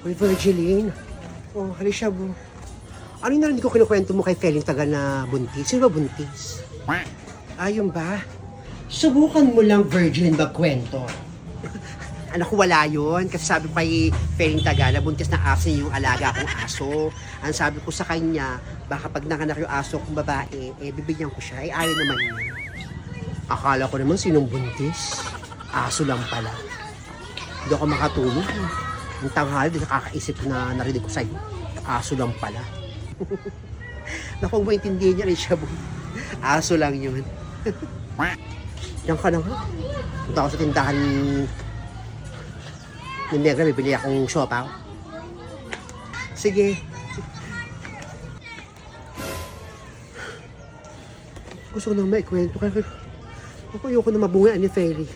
Uy, Virgiline. Oh, Alicia, bu. Ano yung narinig ko kinukwento mo kay Feling Taga na buntis? Sino ba buntis? Ayun ba? Subukan mo lang, Virgiline, magkwento. Anak ko, wala yun. Kasi sabi ko kay Feling Taga na buntis na aso yung alaga kong aso. Ang sabi ko sa kanya, baka pag nanganak yung aso kong babae, bibigyan ko siya. Ayaw naman niya. Akala ko naman sinong buntis. Aso lang pala. Hindi ako makatulog. Ang tanghali, di nakakaisip na narinig ko sa'yo. Aso lang pala. Naku, maintindihan niya rin siya. Aso lang yun. Diyan ka na nga. Punta ako sa tindahan ni Negra, bibili akong siopaw. Sige. Gusto ko nang maikwento. Ako ayoko na mabungaan ni Fairy.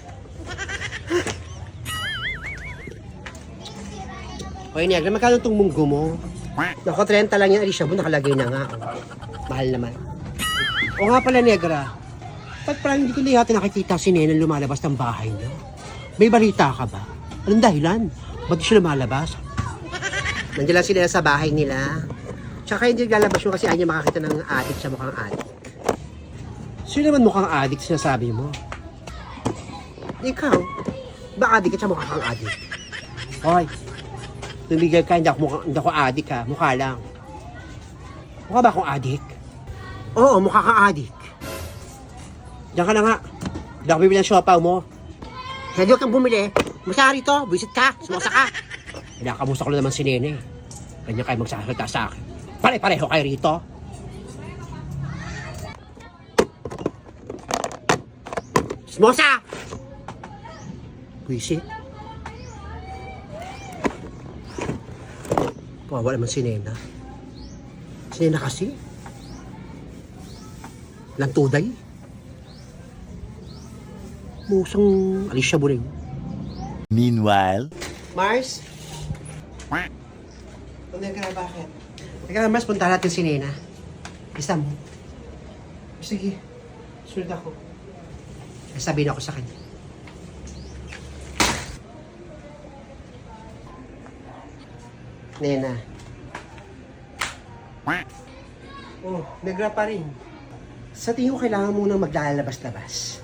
Oy, Negra, magkano itong munggo mo? Naku, 30 lang yan, Alicia mo, nakalagay na nga. Mahal naman. O nga pala, Negra, ba't parang hindi ko na yata nakikita si Nena lumalabas ng bahay niya? May balita ka ba? Anong dahilan? Ba't siya lumalabas? Nandiyan lang sila sa bahay nila. Tsaka hindi lalabas yun kasi ayaw makakita ng adik sa mukhang adik. Sino naman mukhang adik sinasabi mo? Ikaw, ba adik ka sa mukhang adik? Hoy, tumigil ka, hindi ako adik ha. Mukha lang. Mukha ba akong adik? Oo, mukha kang adik. Diyan ka na nga. Hindi ako bibili ng siopaw mo. Hindi kang bumili. Masaya rito, visit ka, sumosa ka. Kinakamusta ko na naman si Nene. Ganyan kayo magsasalita sa akin. Pare-pareho kayo rito. Sumosa! Visit. Kawawa naman si Nena. Si Nena kasi. Lantuday. Musang Alicia Buring. Meanwhile, Mars? Punta ka na, bakit? Teka, Mars, punta natin si Nena. Isa mo. Sige, sunod ako. Sabihin ako sa kanya. Nena. Oh, Negra pa rin. Sa tingin ko kailangan mo nang maglalabas-labas.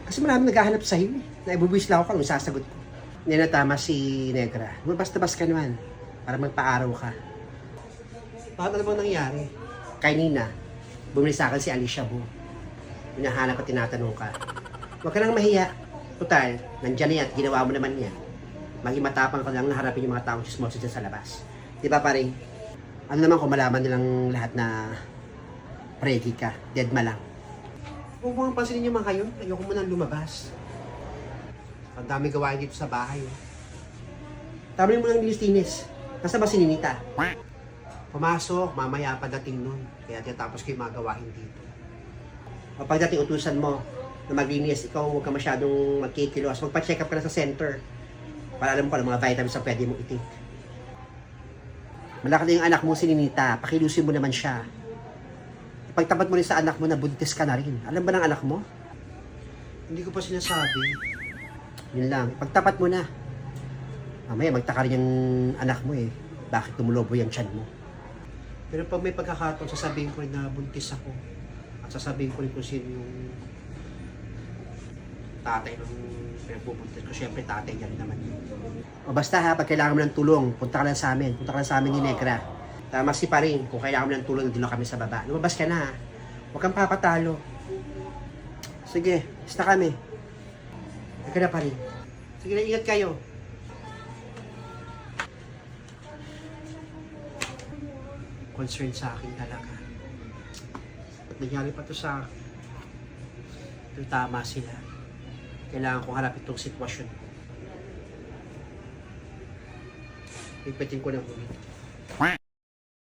Kasi marami naghahanap sa'yo eh. Naibubwis lang ako kung sasagot ko. Nena, tama si Negra. Lumabas-labas ka naman para magpa-araw ka. Bakit ano bang nangyari? Kay Nina, bumili sa akin si Alicia Bo. Hinahanap at tinatanong ka. Huwag ka nang mahiya. Total, nandyan na yan at ginawa mo naman yan. Maging matapang ka lang na harapin yung mga taong chismoso dyan sa labas. Di ba pare? Ano naman kung malaman nilang lahat na pregi ka, deadma lang. Huwag mo ang pansinin niyo mga kayo, ayoko mo nang lumabas. Ang dami gawain dito sa bahay. Tama mo lang linis-tinis. Nasa ba si Ninita? Pumasok, mamaya pagdating nun. Kaya tinatapos ko yung mga gawain dito. O pagdating utusan mo na maglinis, ikaw huwag ka masyadong magkikilos. Magpa-check up ka na sa center. Para alam ko ang mga vitamins na pwede mong i-take. Malaki na yung anak mo si Ninita, pakilusin mo naman siya. Ipagtapat mo rin sa anak mo na buntis ka na rin. Alam ba ng anak mo? Hindi ko pa sinasabi. Yun lang, ipagtapat mo na. Mamaya magtaka rin yung anak mo eh. Bakit tumulobo yung tiyan mo? Pero pag may pagkakataon, sasabihin ko rin na buntis ako. At sasabihin ko rin kung sino yung tatay ng pinagbubuntis ko. Siyempre tatay niya rin naman yun. O basta ha, pag kailangan mo ng tulong, punta ka lang sa amin. Punta ka lang sa amin ni Negra. Tama si pa rin, kung kailangan mo ng tulong, dito kami sa baba. Lumabas ka na ha. Huwag kang papatalo. Sige, basta kami. Huwag ka na pa rin. Sige na, ingat kayo. Concern sa akin talaga. At nangyari pa to sa akin. Pero tama sila. Kailangan kong harap itong sitwasyon. Pagpating ko ng bumili.